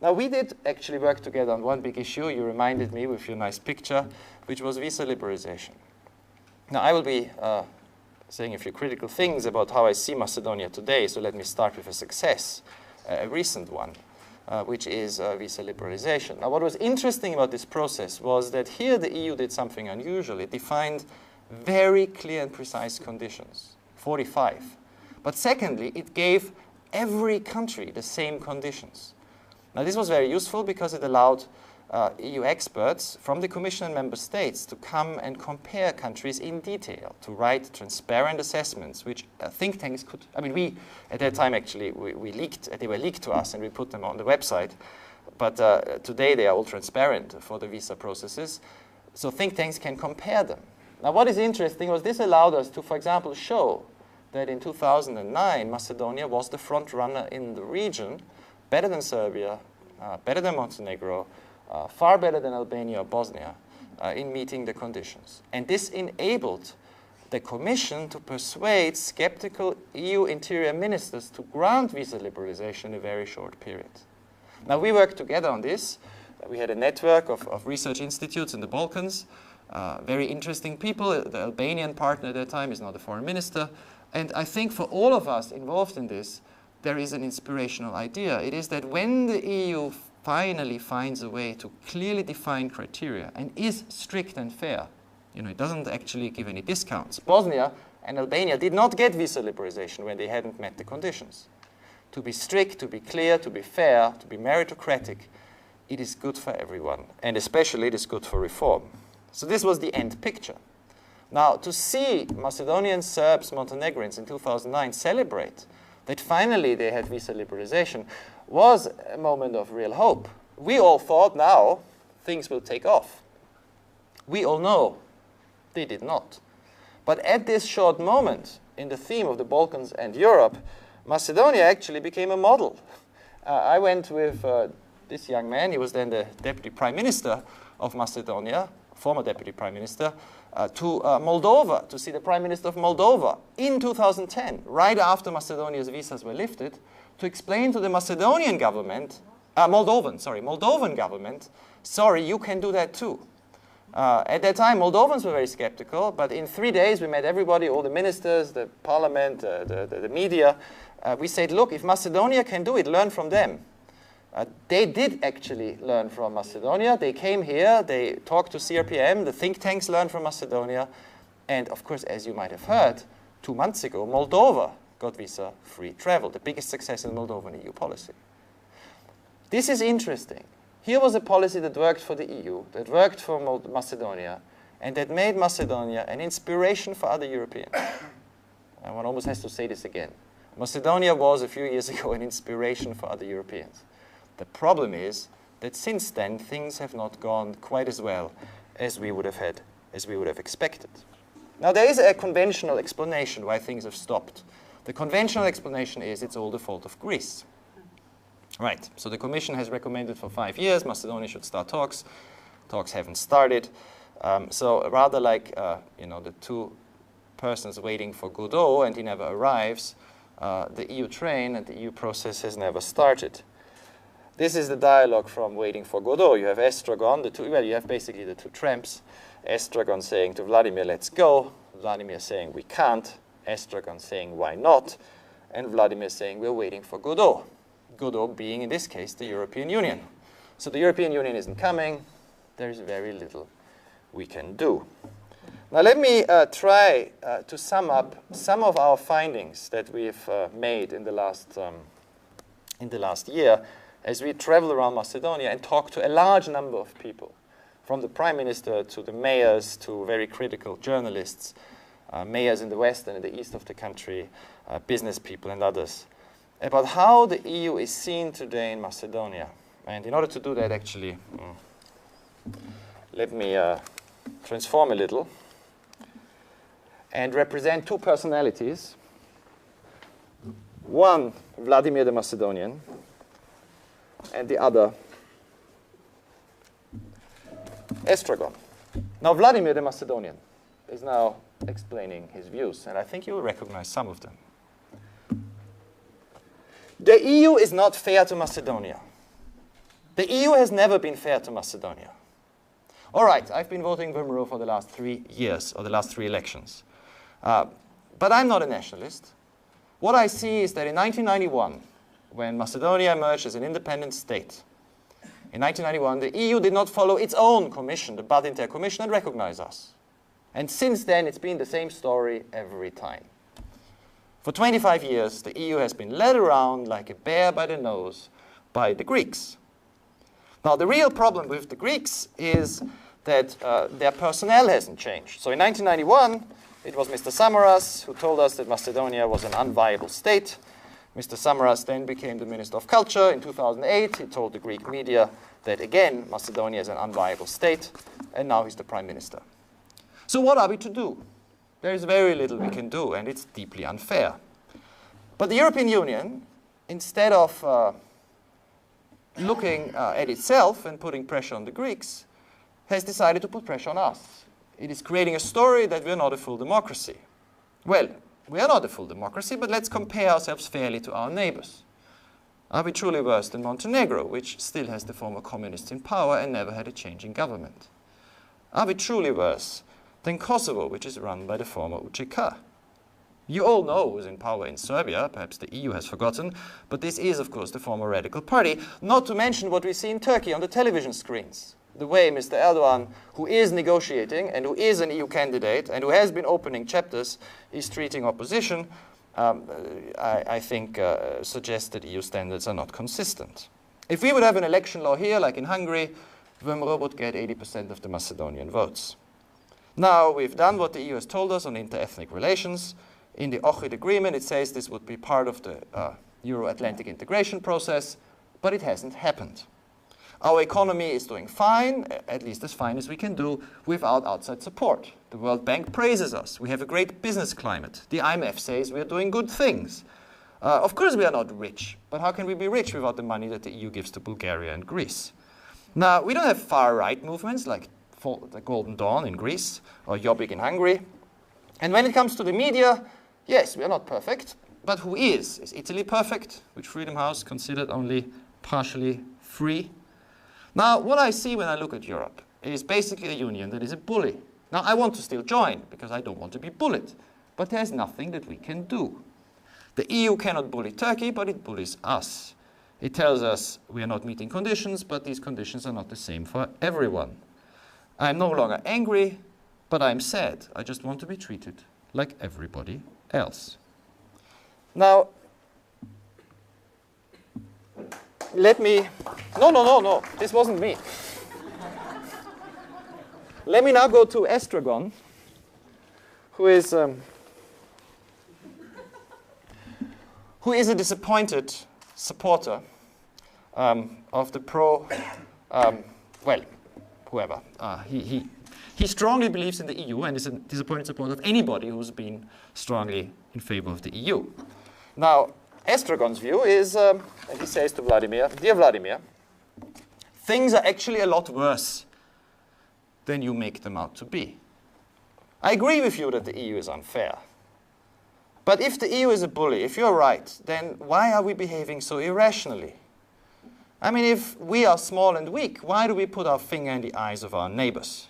Now, we did actually work together on one big issue. You reminded me with your nice picture, which was visa liberalization. Now, I will be saying a few critical things about how I see Macedonia today, so let me start with a success, a recent one, which is visa liberalization. Now, what was interesting about this process was that here the EU did something unusual. It defined very clear and precise conditions, 45. But secondly, it gave every country the same conditions. Now, this was very useful because it allowed EU experts from the Commission and member states to come and compare countries in detail, to write transparent assessments, which think tanks could, I mean, we, at that time actually, we leaked, they were leaked to us and we put them on the website. But today they are all transparent for the visa processes. So think tanks can compare them. Now, what is interesting was this allowed us to, for example, show that in 2009, Macedonia was the front runner in the region, better than Serbia, better than Montenegro, far better than Albania or Bosnia in meeting the conditions. And this enabled the Commission to persuade skeptical EU interior ministers to grant visa liberalization in a very short period. Now, we worked together on this. We had a network of research institutes in the Balkans, very interesting people. The Albanian partner at that time is now the foreign minister. And I think for all of us involved in this, there is an inspirational idea. It is that when the EU finally finds a way to clearly define criteria and is strict and fair, you know, it doesn't actually give any discounts. Bosnia and Albania did not get visa liberalization when they hadn't met the conditions. To be strict, to be clear, to be fair, to be meritocratic, it is good for everyone, and especially it is good for reform. So this was the end picture. Now, to see Macedonians, Serbs, Montenegrins in 2009 celebrate that finally they had visa liberalization was a moment of real hope. We all thought now things will take off. We all know they did not. But at this short moment in the theme of the Balkans and Europe, Macedonia actually became a model. I went with this young man. He was then the deputy prime minister of Macedonia, former deputy prime minister, to Moldova, to see the prime minister of Moldova in 2010, right after Macedonia's visas were lifted, to explain to the Macedonian government, Moldovan government, sorry, you can do that too. At that time, Moldovans were very skeptical, but in 3 days we met everybody, all the ministers, the parliament, the media. We said, look, if Macedonia can do it, learn from them. They did actually learn from Macedonia. They came here, they talked to CRPM, the think tanks learned from Macedonia. And of course, as you might have heard, 2 months ago, Moldova got visa-free travel, the biggest success in Moldovan EU policy. This is interesting. Here was a policy that worked for the EU, that worked for Macedonia, and that made Macedonia an inspiration for other Europeans. And one almost has to say this again. Macedonia was, a few years ago, an inspiration for other Europeans. The problem is that since then, things have not gone quite as well as we would have expected. Now, there is a conventional explanation why things have stopped. The conventional explanation is it's all the fault of Greece. Right, so the Commission has recommended for 5 years Macedonia should start talks. Talks haven't started. So rather like, the two persons waiting for Godot and he never arrives, the EU train and the EU process has never started. This is the dialogue from Waiting for Godot. You have Estragon, you have basically the two tramps. Estragon saying to Vladimir, let's go. Vladimir saying, we can't. Estragon saying, why not? And Vladimir saying, we're waiting for Godot. Godot being, in this case, the European Union. So the European Union isn't coming. There's very little we can do. Now let me try to sum up some of our findings that we've made in the last year as we travel around Macedonia and talk to a large number of people, from the prime minister to the mayors to very critical journalists, mayors in the west and in the east of the country, business people and others, about how the EU is seen today in Macedonia. And in order to do that, actually, let me transform a little and represent two personalities. One, Vladimir the Macedonian, and the other, Estragon. Now, Vladimir the Macedonian is now explaining his views, and I think you will recognize some of them. The EU is not fair to Macedonia. The EU has never been fair to Macedonia. All right, I've been voting VMRO for the last 3 years, or the last 3 elections. But I'm not a nationalist. What I see is that in 1991, when Macedonia emerged as an independent state, in 1991, the EU did not follow its own commission, the Badinter Commission, and recognize us. And since then, it's been the same story every time. For 25 years, the EU has been led around like a bear by the nose by the Greeks. Now, the real problem with the Greeks is that their personnel hasn't changed. So in 1991, it was Mr. Samaras who told us that Macedonia was an unviable state. Mr. Samaras then became the Minister of Culture. In 2008, he told the Greek media that, again, Macedonia is an unviable state, and now he's the Prime Minister. So what are we to do? There is very little we can do, and it's deeply unfair. But the European Union, instead of looking at itself and putting pressure on the Greeks, has decided to put pressure on us. It is creating a story that we're not a full democracy. Well, we are not a full democracy, but let's compare ourselves fairly to our neighbors. Are we truly worse than Montenegro, which still has the former communists in power and never had a change in government? Are we truly worse than Kosovo, which is run by the former UČK? You all know who's in power in Serbia, perhaps the EU has forgotten, but this is, of course, the former radical party, not to mention what we see in Turkey on the television screens. The way Mr. Erdogan, who is negotiating and who is an EU candidate and who has been opening chapters, is treating opposition, I think suggests that EU standards are not consistent. If we would have an election law here, like in Hungary, VMRO would get 80% of the Macedonian votes. Now, we've done what the EU has told us on inter-ethnic relations. In the Ohrid Agreement, it says this would be part of the Euro-Atlantic integration process, but it hasn't happened. Our economy is doing fine, at least as fine as we can do, without outside support. The World Bank praises us. We have a great business climate. The IMF says we are doing good things. Of course we are not rich, but how can we be rich without the money that the EU gives to Bulgaria and Greece? Now, we don't have far-right movements like the Golden Dawn in Greece or Jobbik in Hungary. And when it comes to the media, yes, we are not perfect, but who is? Is Italy perfect, which Freedom House considered only partially free? Now, what I see when I look at Europe is basically a union that is a bully. Now, I want to still join because I don't want to be bullied, but there's nothing that we can do. The EU cannot bully Turkey, but it bullies us. It tells us we are not meeting conditions, but these conditions are not the same for everyone. I'm no longer angry, but I'm sad. I just want to be treated like everybody else. Now, let me... No, this wasn't me. Let me now go to Estragon, who is a disappointed supporter of the whoever. He strongly believes in the EU and is a disappointed supporter of anybody who's been strongly in favor of the EU. Now, Estragon's view is, and he says to Vladimir, "Dear Vladimir, things are actually a lot worse than you make them out to be. I agree with you that the EU is unfair. But if the EU is a bully, if you're right, then why are we behaving so irrationally? I mean, if we are small and weak, why do we put our finger in the eyes of our neighbors?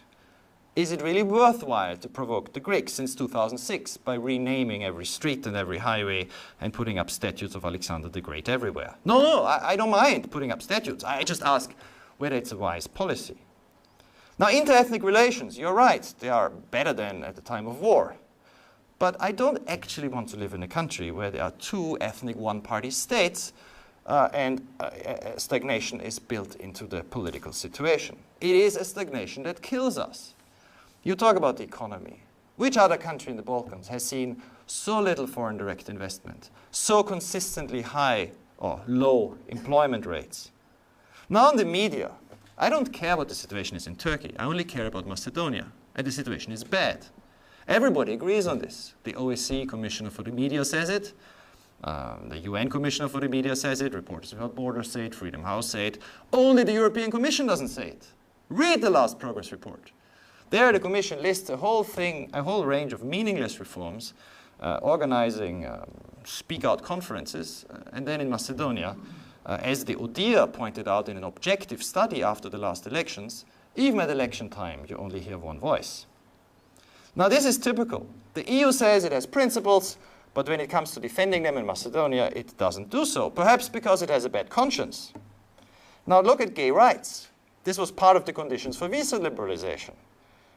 Is it really worthwhile to provoke the Greeks since 2006 by renaming every street and every highway and putting up statues of Alexander the Great everywhere? No, I don't mind putting up statues. I just ask whether it's a wise policy. Now, inter-ethnic relations, you're right, they are better than at the time of war. But I don't actually want to live in a country where there are two ethnic one-party states and stagnation is built into the political situation. It is a stagnation that kills us. You talk about the economy. Which other country in the Balkans has seen so little foreign direct investment, so consistently high or low employment rates? Now in the media, I don't care what the situation is in Turkey. I only care about Macedonia, and the situation is bad. Everybody agrees on this. The OSCE Commissioner for the Media says it. The UN Commissioner for the Media says it. Reporters Without Borders say it. Freedom House say it. Only the European Commission doesn't say it. Read the last progress report. There the Commission lists a whole range of meaningless reforms, organizing speak-out conferences, and then in Macedonia, as the ODIHR pointed out in an objective study after the last elections, even at election time, you only hear one voice. Now, this is typical. The EU says it has principles, but when it comes to defending them in Macedonia, it doesn't do so, perhaps because it has a bad conscience. Now, look at gay rights. This was part of the conditions for visa liberalization.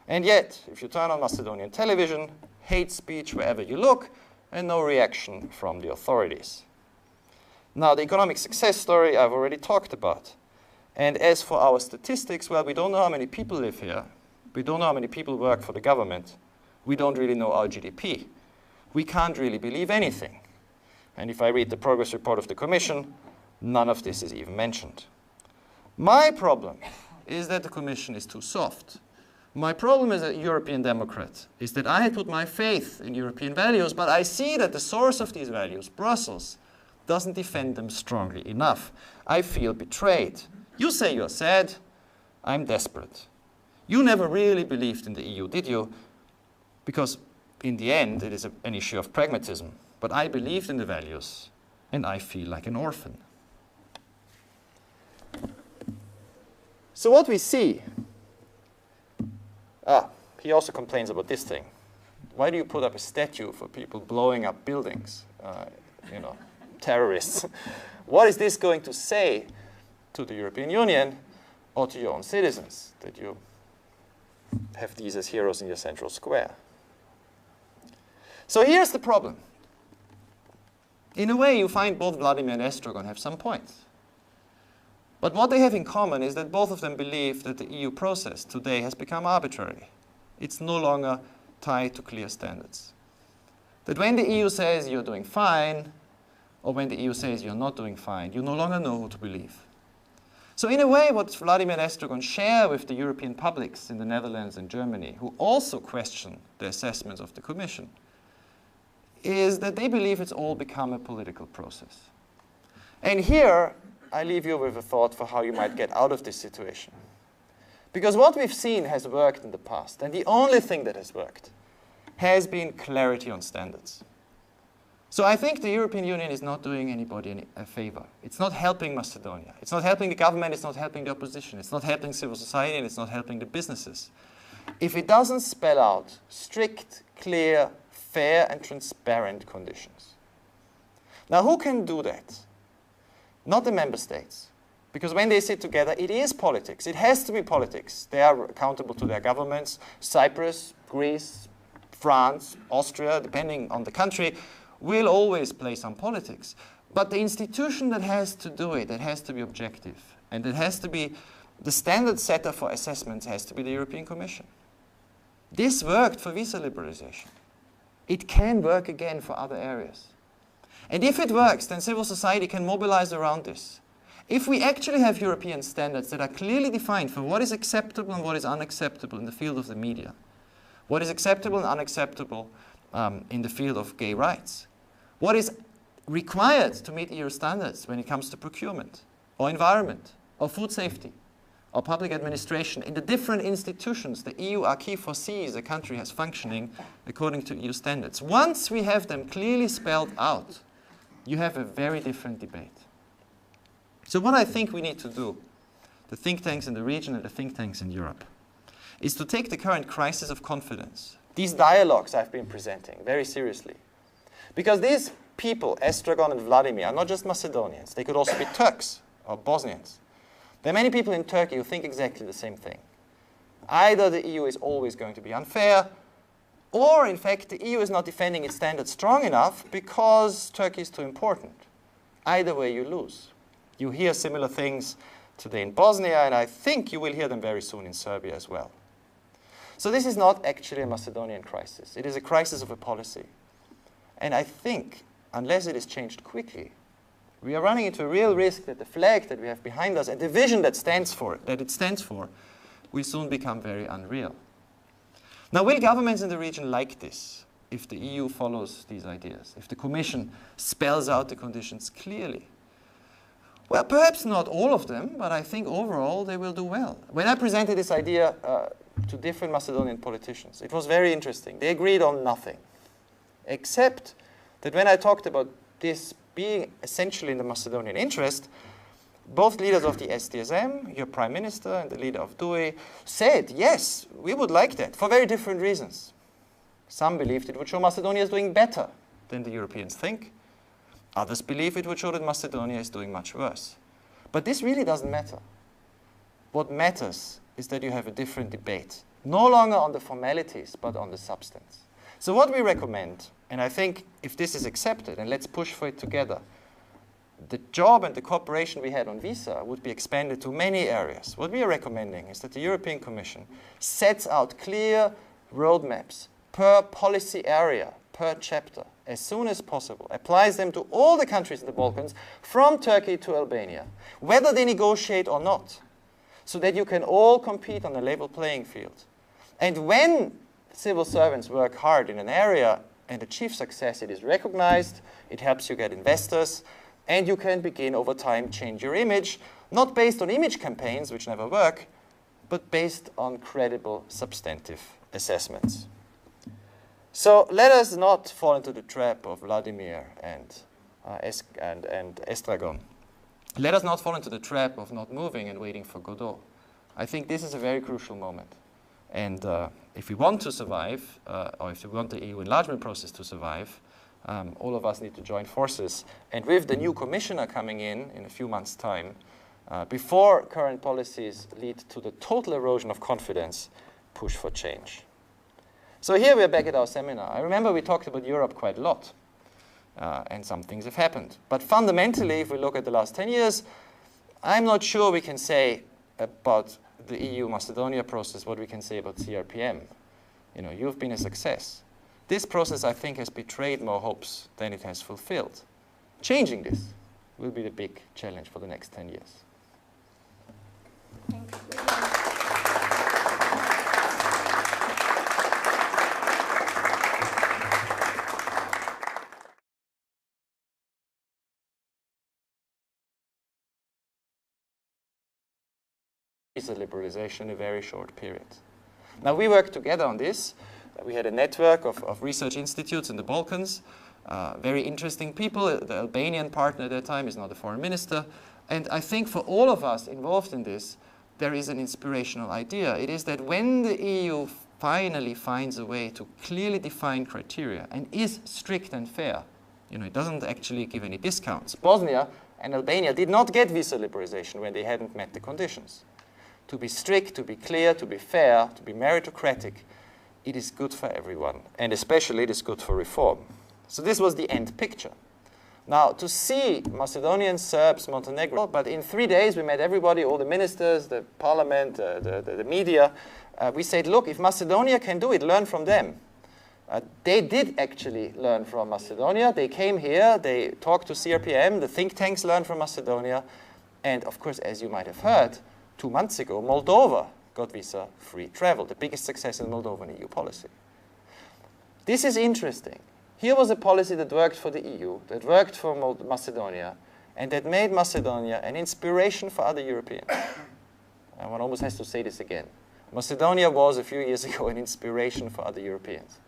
And yet, if you turn on Macedonian television, hate speech wherever you look, and no reaction from the authorities. Now, the economic success story I've already talked about. And as for our statistics, well, we don't know how many people live here. We don't know how many people work for the government. We don't really know our GDP. We can't really believe anything. And if I read the progress report of the Commission, none of this is even mentioned. My problem is that the Commission is too soft. My problem as a European Democrat is that I had put my faith in European values, but I see that the source of these values, Brussels, doesn't defend them strongly enough. I feel betrayed. You say you're sad. I'm desperate. You never really believed in the EU, did you? Because in the end, it is an issue of pragmatism. But I believed in the values, and I feel like an orphan. So what we see, he also complains about this thing. Why do you put up a statue for people blowing up buildings? Terrorists. What is this going to say to the European Union or to your own citizens, that you have these as heroes in your central square? So here's the problem. In a way, you find both Vladimir and Estragon have some points. But what they have in common is that both of them believe that the EU process today has become arbitrary. It's no longer tied to clear standards. That when the EU says you're doing fine, or when the EU says you're not doing fine, you no longer know who to believe. So in a way, what Vladimir and Estragon share with the European publics in the Netherlands and Germany, who also question the assessments of the Commission, is that they believe it's all become a political process. And here, I leave you with a thought for how you might get out of this situation. Because what we've seen has worked in the past, and the only thing that has worked has been clarity on standards. So I think the European Union is not doing anybody a favor. It's not helping Macedonia. It's not helping the government. It's not helping the opposition. It's not helping civil society, and it's not helping the businesses. If it doesn't spell out strict, clear, fair, and transparent conditions. Now, who can do that? Not the member states. Because when they sit together, it is politics. It has to be politics. They are accountable to their governments. Cyprus, Greece, France, Austria, depending on the country, will always play some politics. But the institution that has to do it, that has to be objective, and that has to be the standard setter for assessments, has to be the European Commission. This worked for visa liberalization. It can work again for other areas. And if it works, then civil society can mobilize around this. If we actually have European standards that are clearly defined for what is acceptable and what is unacceptable in the field of the media, what is acceptable and unacceptable in the field of gay rights, what is required to meet EU standards when it comes to procurement, or environment, or food safety, or public administration in the different institutions the EU acquis foresees a country has functioning according to EU standards. Once we have them clearly spelled out, you have a very different debate. So what I think we need to do, the think tanks in the region and the think tanks in Europe, is to take the current crisis of confidence, these dialogues I've been presenting, very seriously. Because these people, Estragon and Vladimir, are not just Macedonians. They could also be Turks or Bosnians. There are many people in Turkey who think exactly the same thing. Either the EU is always going to be unfair, or in fact the EU is not defending its standards strong enough because Turkey is too important. Either way you lose. You hear similar things today in Bosnia, and I think you will hear them very soon in Serbia as well. So this is not actually a Macedonian crisis. It is a crisis of a policy. And I think, unless it is changed quickly, we are running into a real risk that the flag that we have behind us and the vision that it stands for will soon become very unreal. Now, will governments in the region like this if the EU follows these ideas, if the Commission spells out the conditions clearly? Well, perhaps not all of them, but I think overall they will do well. When I presented this idea to different Macedonian politicians, it was very interesting. They agreed on nothing, except that when I talked about this being essentially in the Macedonian interest, Both leaders of the SDSM, your prime minister and the leader of DUI, said, yes, we would like that, for very different reasons. Some believed it would show Macedonia is doing better than the Europeans think. Others believe it would show that Macedonia is doing much worse. But this really doesn't matter. What matters is that you have a different debate, no longer on the formalities, but on the substance. So what we recommend, and I think if this is accepted, and let's push for it together, the job and the cooperation we had on visa would be expanded to many areas. What we are recommending is that the European Commission sets out clear roadmaps per policy area, per chapter, as soon as possible, applies them to all the countries in the Balkans, from Turkey to Albania, whether they negotiate or not, so that you can all compete on a level playing field. And when civil servants work hard in an area and achieve success, it is recognized, it helps you get investors, and you can begin over time change your image, not based on image campaigns, which never work, but based on credible substantive assessments. So let us not fall into the trap of Vladimir and Estragon. Let us not fall into the trap of not moving and waiting for Godot. I think this is a very crucial moment. And if we want to survive, or if we want the EU enlargement process to survive, all of us need to join forces. And with the new commissioner coming in a few months' time, before current policies lead to the total erosion of confidence, push for change. So here we are back at our seminar. I remember we talked about Europe quite a lot, and some things have happened. But fundamentally, if we look at the last 10 years, I'm not sure we can say about the EU-Macedonia process what we can say about CRPM. You know, you've been a success. This process, I think, has betrayed more hopes than it has fulfilled. Changing this will be the big challenge for the next 10 years. Thank you. Visa liberalization in a very short period. Now, we worked together on this. We had a network of research institutes in the Balkans, very interesting people. The Albanian partner at that time is now the foreign minister. And I think for all of us involved in this, there is an inspirational idea. It is that when the EU finally finds a way to clearly define criteria and is strict and fair, you know, it doesn't actually give any discounts. Bosnia and Albania did not get visa liberalization when they hadn't met the conditions. To be strict, to be clear, to be fair, to be meritocratic, it is good for everyone, and especially it is good for reform. So this was the end picture. Now, to see Macedonians, Serbs, Montenegro, but in 3 days we met everybody, all the ministers, the parliament, the media. We said, look, if Macedonia can do it, learn from them. They did actually learn from Macedonia. They came here, they talked to CRPM, the think tanks learned from Macedonia, and of course, as you might have heard, 2 months ago, Moldova got visa-free travel, the biggest success in Moldovan EU policy. This is interesting. Here was a policy that worked for the EU, that worked for Macedonia, and that made Macedonia an inspiration for other Europeans. And one almost has to say this again. Macedonia was, a few years ago, an inspiration for other Europeans.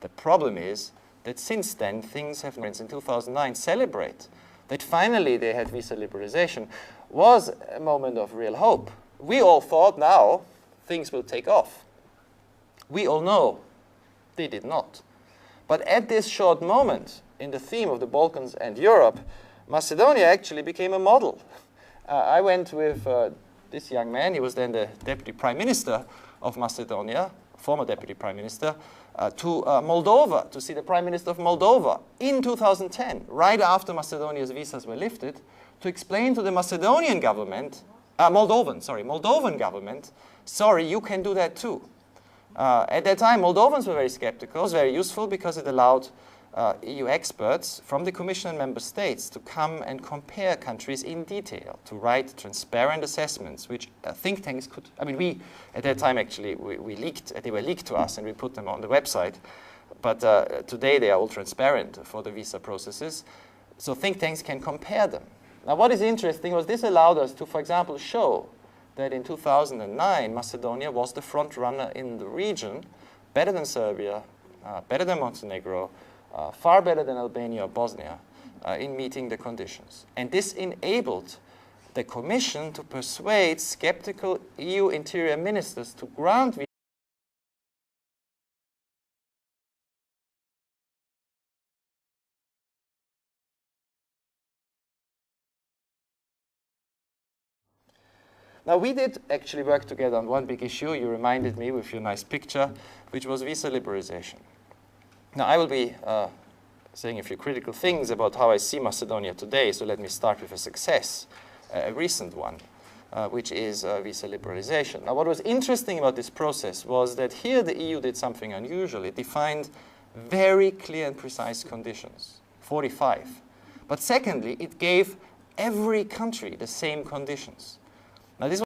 The problem is that since then, things have, in 2009, celebrate that finally they had visa liberalization, was a moment of real hope. We all thought now things will take off. We all know they did not. But at this short moment, in the theme of the Balkans and Europe, Macedonia actually became a model. I went with this young man, he was then the Deputy Prime Minister of Macedonia, former Deputy Prime Minister, to Moldova, to see the Prime Minister of Moldova in 2010, right after Macedonia's visas were lifted, to explain to the Macedonian government, Moldovan government, sorry, you can do that too. At that time, Moldovans were very skeptical. It was very useful because it allowed EU experts from the Commission and member states to come and compare countries in detail, to write transparent assessments, which think tanks could, I mean, we, at that time actually, we leaked, they were leaked to us and we put them on the website. But today they are all transparent for the visa processes. So think tanks can compare them. Now what is interesting was this allowed us to, for example, show that in 2009, Macedonia was the front runner in the region, better than Serbia, better than Montenegro, far better than Albania or Bosnia, in meeting the conditions. And this enabled the Commission to persuade skeptical EU interior ministers to grant visa. Now, we did actually work together on one big issue. You reminded me with your nice picture, which was visa liberalization. Now, I will be saying a few critical things about how I see Macedonia today, so let me start with a success, a recent one, which is visa liberalization. Now, what was interesting about this process was that here the EU did something unusual. It defined very clear and precise conditions, 45. But secondly, it gave every country the same conditions. Now, this